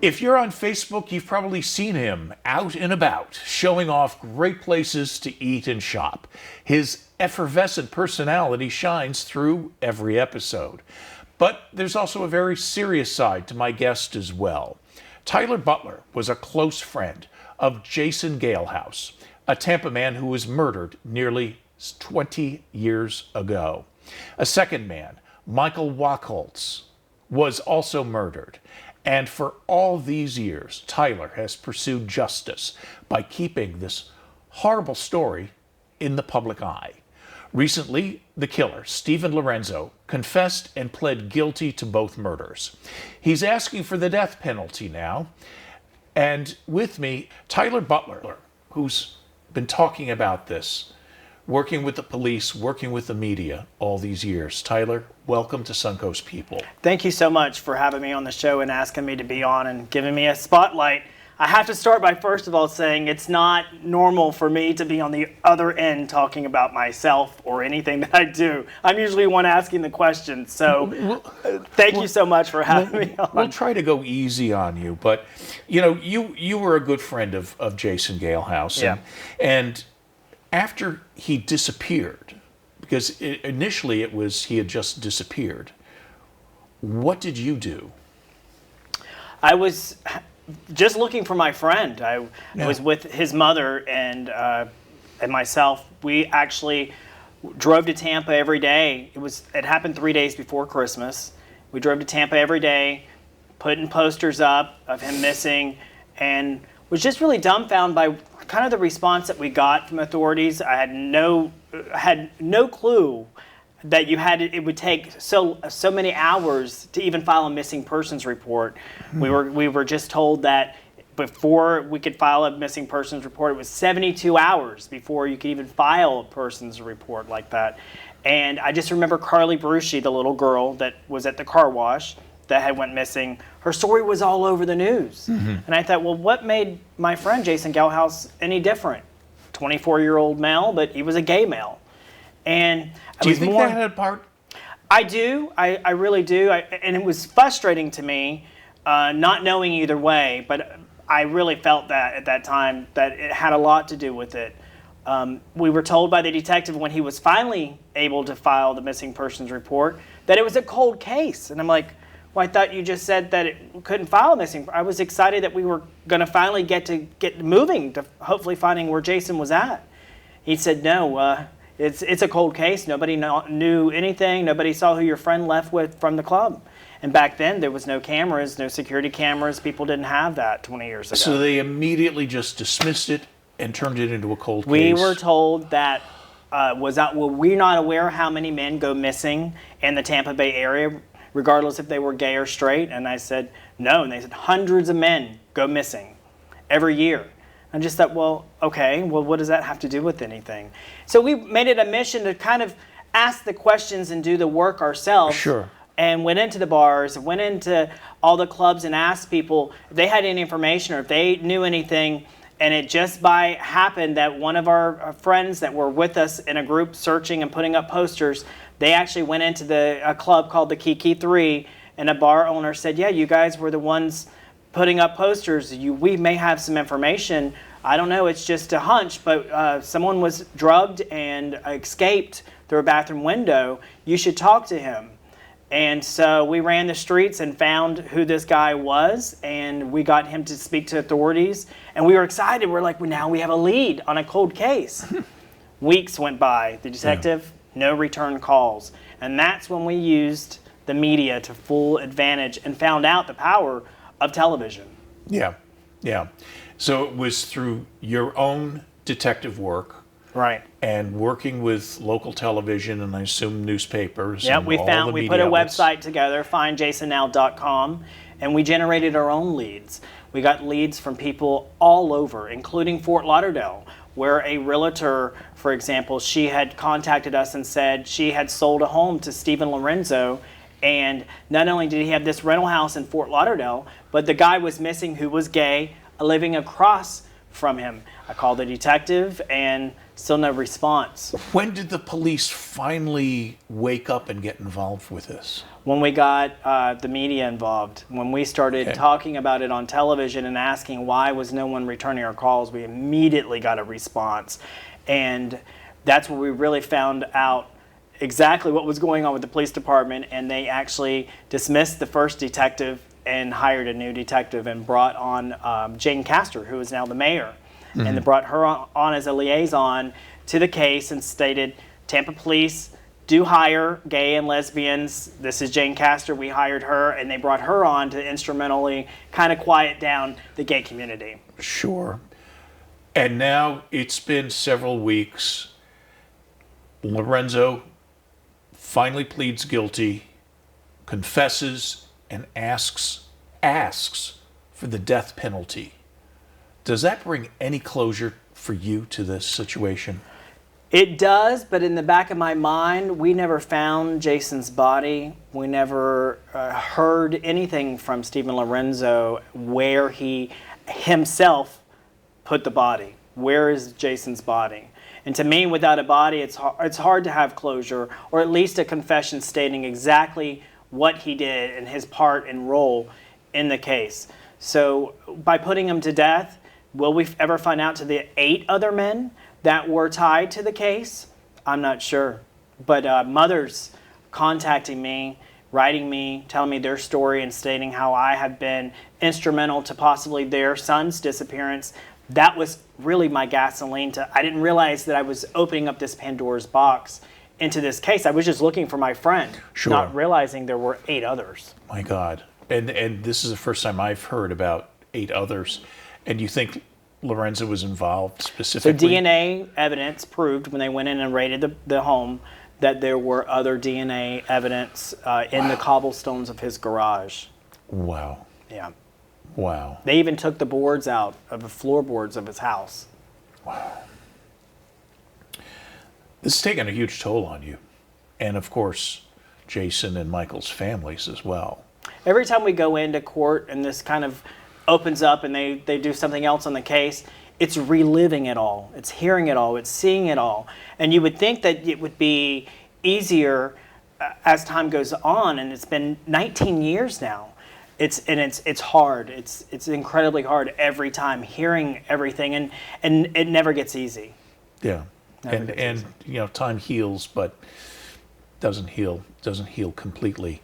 If you're on Facebook, you've probably seen him out and about, showing off great places to eat and shop. His effervescent personality shines through every episode. But there's also a very serious side to my guest as well. Tyler Butler was a close friend of Jason Galehouse, a Tampa man who was murdered nearly 20 years ago. A second man, Michael Wachholz, was also murdered. And for all these years, Tyler has pursued justice by keeping this horrible story in the public eye. Recently, the killer, Stephen Lorenzo, confessed and pled guilty to both murders. He's asking for the death penalty now. And with me, Tyler Butler, who's been talking about this, working with the police, working with the media all these years. Tyler, welcome to Suncoast People. Thank you so much for having me on the show and asking me to be on and giving me a spotlight. I have to start by first of all saying it's not normal for me to be on the other end talking about myself or anything that I do. I'm usually one asking the questions, so thank you so much for having me on. We'll try to go easy on you, but you were a good friend of Jason Galehouse. Yeah. And after he disappeared, because initially it was he had just disappeared, what did you do? I was just looking for my friend. I was with his mother and myself. We actually drove to Tampa every day. It happened 3 days before Christmas. We drove to Tampa every day, putting posters up of him missing, and was just really dumbfounded by kind of the response that we got from authorities. I had no clue that it would take so many hours to even file a missing persons report. We were just told that before we could file a missing persons report, it was 72 hours before you could even file a persons report like that. And I just remember Carly Bruschi, the little girl that was at the car wash that had went missing. Her story was all over the news. And I thought, well, what made my friend Jason Galehouse any different? 24-year-old male, but he was a gay male. And do you think that had a part? I do. I really do. And it was frustrating to me, not knowing either way, but I really felt that at that time that it had a lot to do with it. We were told by the detective when he was finally able to file the missing persons report that it was a cold case. And I'm like, well, I thought you just said that it couldn't file a missing. I was excited that we were going to finally get moving to hopefully finding where Jason was at. He said, no, it's a cold case. Nobody knew anything. Nobody saw who your friend left with from the club. And back then, there was no cameras, no security cameras. People didn't have that 20 years ago. So they immediately just dismissed it and turned it into a cold case. We were told that we're not aware how many men go missing in the Tampa Bay area, regardless if they were gay or straight. And I said, no. And they said, hundreds of men go missing every year. I just thought, well, okay, well, what does that have to do with anything? So we made it a mission to kind of ask the questions and do the work ourselves. Sure. And went into the bars, went into all the clubs and asked people if they had any information or if they knew anything. And it just by happened that one of our friends that were with us in a group searching and putting up posters, they actually went into a club called the Kiki 3, and a bar owner said, yeah, you guys were the ones putting up posters. We may have some information. I don't know, it's just a hunch, but someone was drugged and escaped through a bathroom window. You should talk to him. And so we ran the streets and found who this guy was, and we got him to speak to authorities. And we were excited. We're like, well, now we have a lead on a cold case. Weeks went by. The detective, no return calls. And that's when we used the media to full advantage and found out the power of television. Yeah. So it was through your own detective work. Right. And working with local television and I assume newspapers. Yeah, and we put a outlets. website together, findjasonnow.com, and we generated our own leads. We got leads from people all over, including Fort Lauderdale, where a realtor, for example, she had contacted us and said she had sold a home to Stephen Lorenzo, and not only did he have this rental house in Fort Lauderdale, but the guy was missing who was gay, living across from him. I called the detective and still no response. When did the police finally wake up and get involved with this? When we got the media involved, when we started talking about it on television and asking why was no one returning our calls, we immediately got a response. And that's where we really found out exactly what was going on with the police department, and they actually dismissed the first detective and hired a new detective and brought on Jane Castor, who is now the mayor. And they brought her on as a liaison to the case and stated, Tampa police do hire gay and lesbians. This is Jane Castor. We hired her, and they brought her on to instrumentally kind of quiet down the gay community. Sure. And now it's been several weeks. Lorenzo finally pleads guilty, confesses, and asks for the death penalty. Does that bring any closure for you to this situation? It does, but in the back of my mind, we never found Jason's body. We never heard anything from Stephen Lorenzo where he himself put the body. Where is Jason's body? And to me, without a body, it's hard to have closure, or at least a confession stating exactly what he did and his part and role in the case. So by putting him to death, will we ever find out to the 8 other men that were tied to the case? I'm not sure. But mothers contacting me, writing me, telling me their story and stating how I have been instrumental to possibly their son's disappearance, that was really my gasoline. I didn't realize that I was opening up this Pandora's box into this case. I was just looking for my friend, not realizing there were 8 others. My God. And this is the first time I've heard about 8 others. And you think Lorenzo was involved specifically? So DNA evidence proved when they went in and raided the home that there were other DNA evidence in the cobblestones of his garage. Wow. Yeah. Wow. They even took the boards out of the floorboards of his house. Wow. This has taken a huge toll on you. And of course, Jason and Michael's families as well. Every time we go into court and this kind of opens up and they do something else on the case, it's reliving it all. It's hearing it all. It's seeing it all. And you would think that it would be easier as time goes on, and it's been 19 years now. It's hard. It's incredibly hard every time hearing everything, and it never gets easy. Yeah. And you know, time heals, but doesn't heal completely.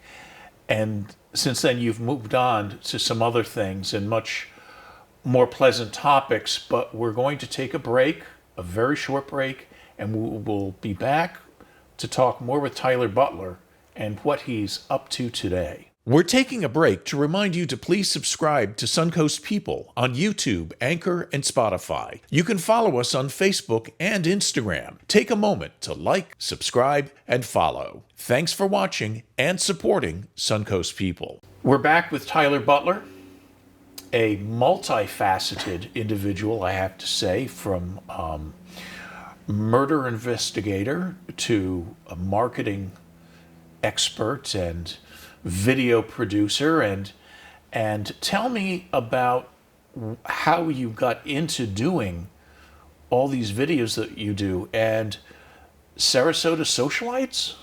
And since then, you've moved on to some other things and much more pleasant topics, but we're going to take a break, a very short break, and we'll be back to talk more with Tyler Butler and what he's up to today. We're taking a break to remind you to please subscribe to Suncoast People on YouTube, Anchor, and Spotify. You can follow us on Facebook and Instagram. Take a moment to like, subscribe, and follow. Thanks for watching and supporting Suncoast People. We're back with Tyler Butler, a multifaceted individual, I have to say, from murder investigator to a marketing expert and video producer, and tell me about how you got into doing all these videos that you do. And Sarasota Socialites?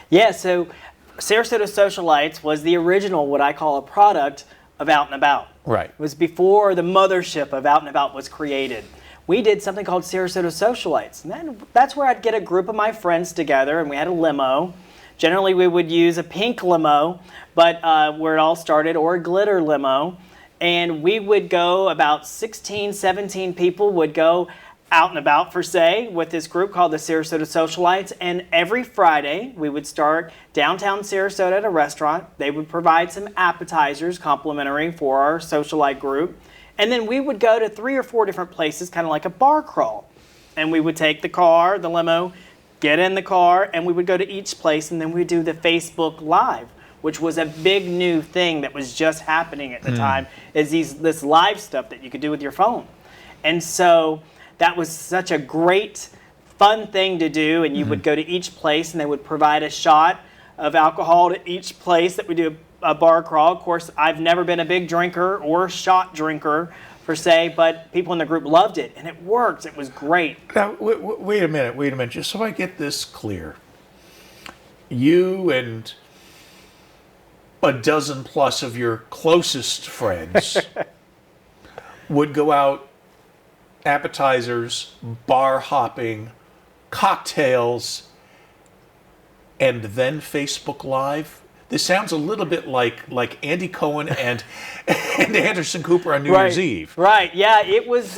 Yeah, so Sarasota Socialites was the original, what I call a product of Out and About. Right. It was before the mothership of Out and About was created. We did something called Sarasota Socialites. And that's where I'd get a group of my friends together, and we had a limo. Generally, we would use a pink limo, but where it all started, or a glitter limo. And we would go, about 16, 17 people would go out and about, for say, with this group called the Sarasota Socialites. And every Friday, we would start downtown Sarasota at a restaurant. They would provide some appetizers, complimentary, for our socialite group. And then we would go to 3 or 4 different places, kind of like a bar crawl. And we would take the car, the limo, get in the car, and we would go to each place, and then we'd do the Facebook Live, which was a big new thing that was just happening at the time, is this live stuff that you could do with your phone. And so that was such a great, fun thing to do, and you would go to each place, and they would provide a shot of alcohol to each place that we do a bar crawl. Of course, I've never been a big drinker or shot drinker, per se, but people in the group loved it, and it worked. It was great. Now, wait a minute, just so I get this clear. You and a dozen plus of your closest friends would go out, appetizers, bar hopping, cocktails, and then Facebook Live. This sounds a little bit like Andy Cohen and Anderson Cooper on New Year's Eve. Right, yeah, it was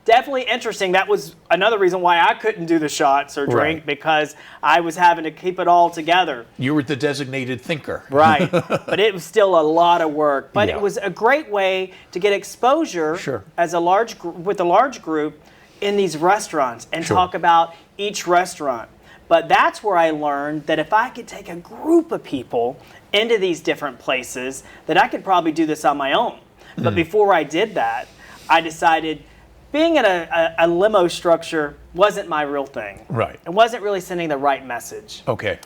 definitely interesting. That was another reason why I couldn't do the shots or drink, because I was having to keep it all together. You were the designated thinker. Right, but it was still a lot of work. But it was a great way to get exposure as with a large group in these restaurants and talk about each restaurant. But that's where I learned that if I could take a group of people into these different places, that I could probably do this on my own. But before I did that, I decided being in a limo structure wasn't my real thing. Right. It wasn't really sending the right message. Okay.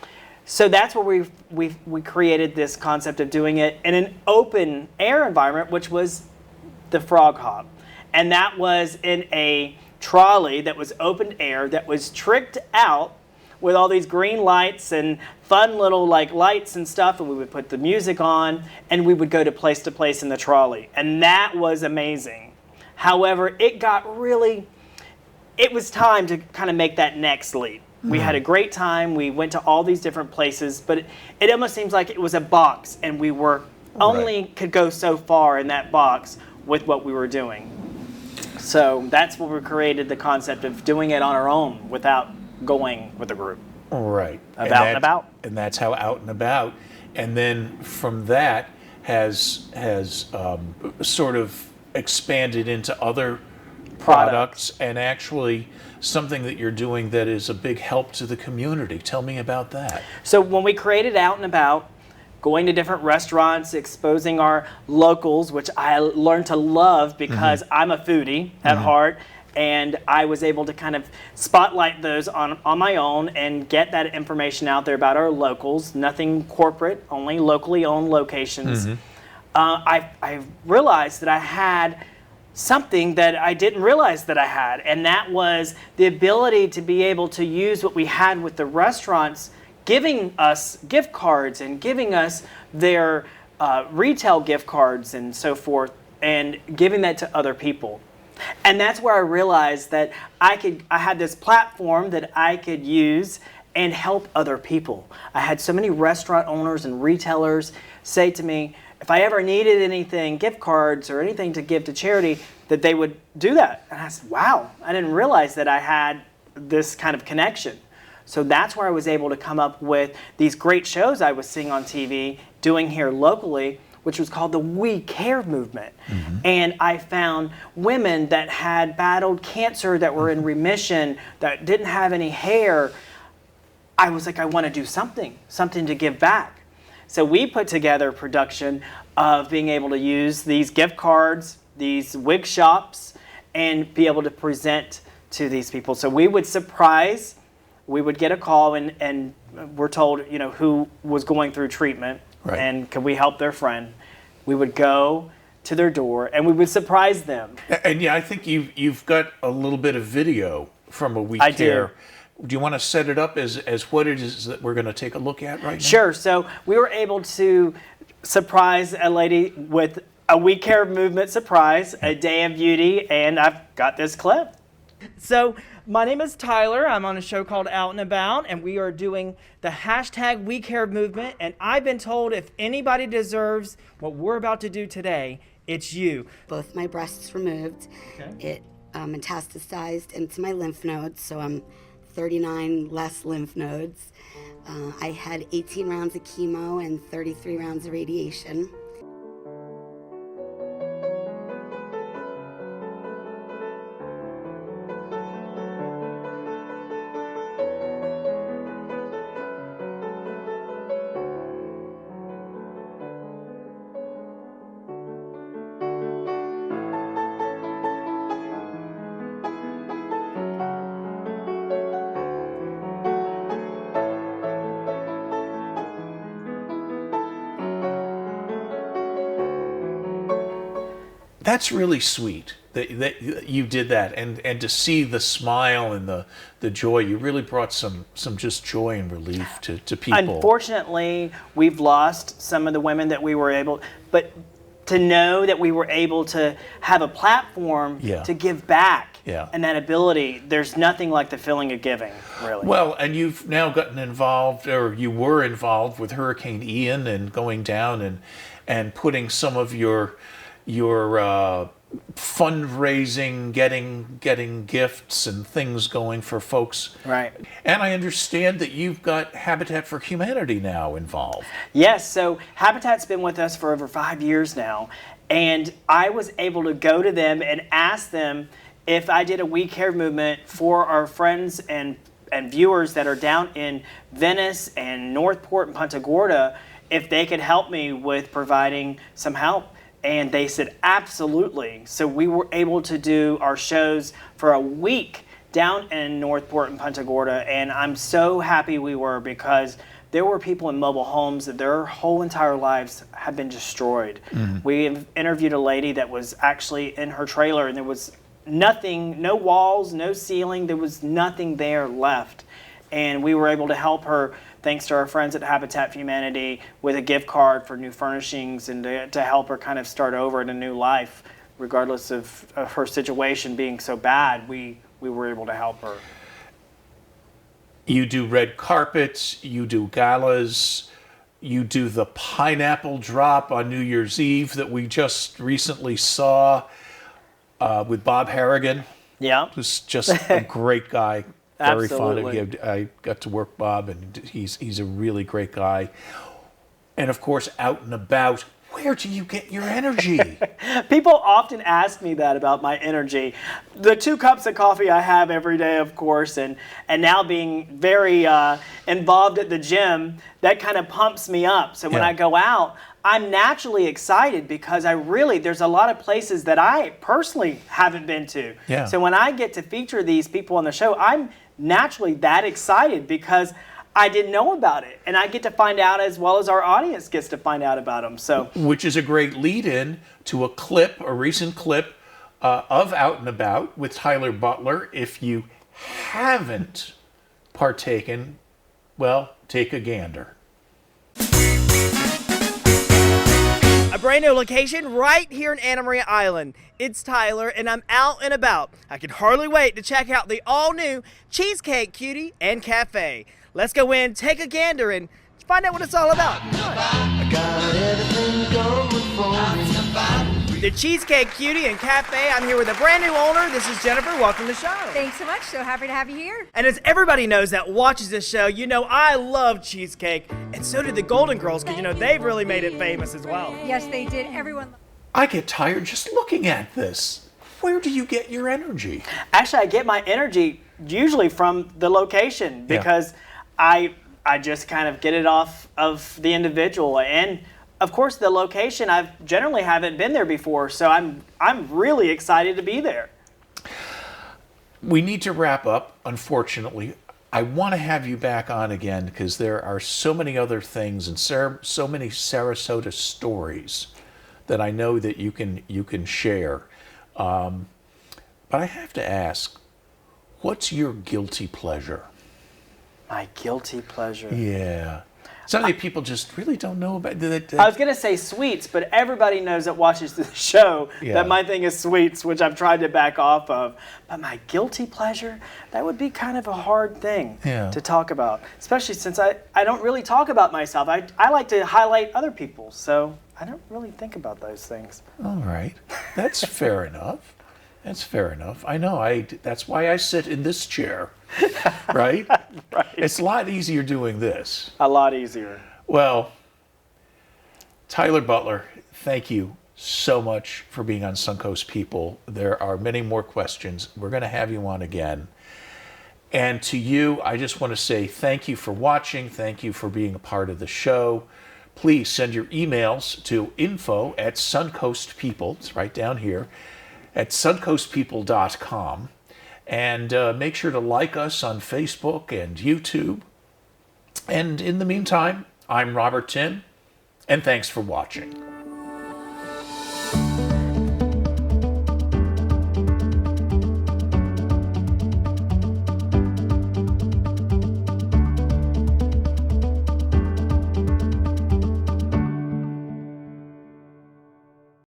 So that's where we created this concept of doing it in an open air environment, which was the Frog Hop. And that was in a trolley that was open air, that was tricked out with all these green lights and fun little lights and stuff, and we would put the music on, and we would go to place in the trolley. And that was amazing. However, it was time to kind of make that next leap. We had a great time. We went to all these different places, but it almost seems like it was a box, and we were only could go so far in that box with what we were doing. So that's where we created the concept of doing it on our own without going with a group. Right. Out and about. And that's how Out and About. And then from that has sort of expanded into other products and actually something that you're doing that is a big help to the community. Tell me about that. So when we created Out and About, going to different restaurants, exposing our locals, which I learned to love because I'm a foodie at heart, and I was able to kind of spotlight those on my own and get that information out there about our locals, nothing corporate, only locally owned locations. I realized that I had something that I didn't realize that I had, and that was the ability to be able to use what we had with the restaurants, giving us gift cards and giving us their retail gift cards and so forth, and giving that to other people. And that's where I realized that I had this platform that I could use and help other people. I had so many restaurant owners and retailers say to me, if I ever needed anything, gift cards or anything to give to charity, that they would do that. And I said, wow, I didn't realize that I had this kind of connection. So that's where I was able to come up with these great shows I was seeing on TV, doing here locally, which was called the We Care movement. And I found women that had battled cancer, that were in remission, that didn't have any hair. I was like, I want to do something to give back. So we put together a production of being able to use these gift cards, these wig shops, and be able to present to these people. So we would get a call and we're told, who was going through treatment. Right. And could we help their friend? We would go to their door and we would surprise them. And yeah, I think you've got a little bit of video from a We Care. Do you want to set it up as what it is that we're going to take a look at right now? Sure. So we were able to surprise a lady with a We Care movement surprise, a day of beauty, and I've got this clip. So my name is Tyler. I'm on a show called Out and About, and we are doing the hashtag We Care movement. And I've been told if anybody deserves what we're about to do today, it's you. Both my breasts removed. Okay. It metastasized into my lymph nodes, so I'm 39 less lymph nodes. I had 18 rounds of chemo and 33 rounds of radiation. That's really sweet that you did that, and to see the smile and the joy. You really brought some just joy and relief to people. Unfortunately, we've lost some of the women that we were able, but to know that we were able to have a platform to give back and that ability, there's nothing like the feeling of giving, really. Well, and you've now gotten involved, or you were involved with Hurricane Ian and going down and putting some of your fundraising, getting gifts and things going for folks. Right. And I understand that you've got Habitat for Humanity now involved. Yes, so Habitat's been with us for over 5 years now, and I was able to go to them and ask them if I did a We Care movement for our friends and viewers that are down in Venice and Northport and Punta Gorda, if they could help me with providing some help. And they said, absolutely. So we were able to do our shows for a week down in Northport and Punta Gorda. And I'm so happy we were, because there were people in mobile homes that their whole entire lives had been destroyed. Mm-hmm. We interviewed a lady that was actually in her trailer, and there was nothing, no walls, no ceiling. There was nothing there left. And we were able to help her, thanks to our friends at Habitat for Humanity, with a gift card for new furnishings and to help her kind of start over in a new life, regardless of her situation being so bad. We were able to help her. You do red carpets, you do galas, you do the pineapple drop on New Year's Eve that we just recently saw with Bob Harrigan. Yeah. Who's just a great guy. Very fond of Absolutely. him. I got to work Bob, and he's a really great guy. And of course, out and about. Where do you get your energy? People often ask me that about my energy. The 2 cups of coffee I have every day, of course, and now being very involved at the gym, that kind of pumps me up. So when I go out, I'm naturally excited, because there's a lot of places that I personally haven't been to. Yeah. So when I get to feature these people on the show, I'm naturally that excited, because I didn't know about it, and I get to find out as well as our audience gets to find out about them. So, which is a great lead-in to a recent clip of Out and About with Tyler Butler. If you haven't partaken, well, take a gander. A brand new location right here in Anna Maria Island. It's Tyler, and I'm out and about. I can hardly wait to check out the all-new Cheesecake Cutie and Cafe. Let's go in, take a gander, and find out what it's all about. I got everything going for me. The Cheesecake Cutie and Cafe. I'm here with a brand new owner. This is Jennifer. Welcome to the show. Thanks so much. So happy to have you here. And as everybody knows that watches this show, you know I love cheesecake, and so did the Golden Girls, because they've really made it famous as well. Yes, they did. Everyone. I get tired just looking at this. Where do you get your energy? actually, I get my energy usually from the location, because I just kind of get it off of the individual, and of course the location I generally haven't been there before, so I'm really excited to be there. We need to wrap up, unfortunately. I want to have you back on again, because there are so many other things and so many Sarasota stories that I know that you can share. But I have to ask, what's your guilty pleasure? My guilty pleasure. Yeah. So many people just really don't know about that. I was going to say sweets, but everybody knows that watches the show that my thing is sweets, which I've tried to back off of. But my guilty pleasure, that would be kind of a hard thing to talk about, especially since I don't really talk about myself. I like to highlight other people, so I don't really think about those things. All right. That's fair enough. That's fair enough. I know. That's why I sit in this chair, right? Right. It's a lot easier doing this. A lot easier. Well, Tyler Butler, thank you so much for being on Suncoast People. There are many more questions. We're going to have you on again. And to you, I just want to say thank you for watching. Thank you for being a part of the show. Please send your emails to info@suncoastpeople, it's right down here, at suncoastpeople.com. And make sure to like us on Facebook and YouTube. And in the meantime, I'm Robert Tim, and thanks for watching.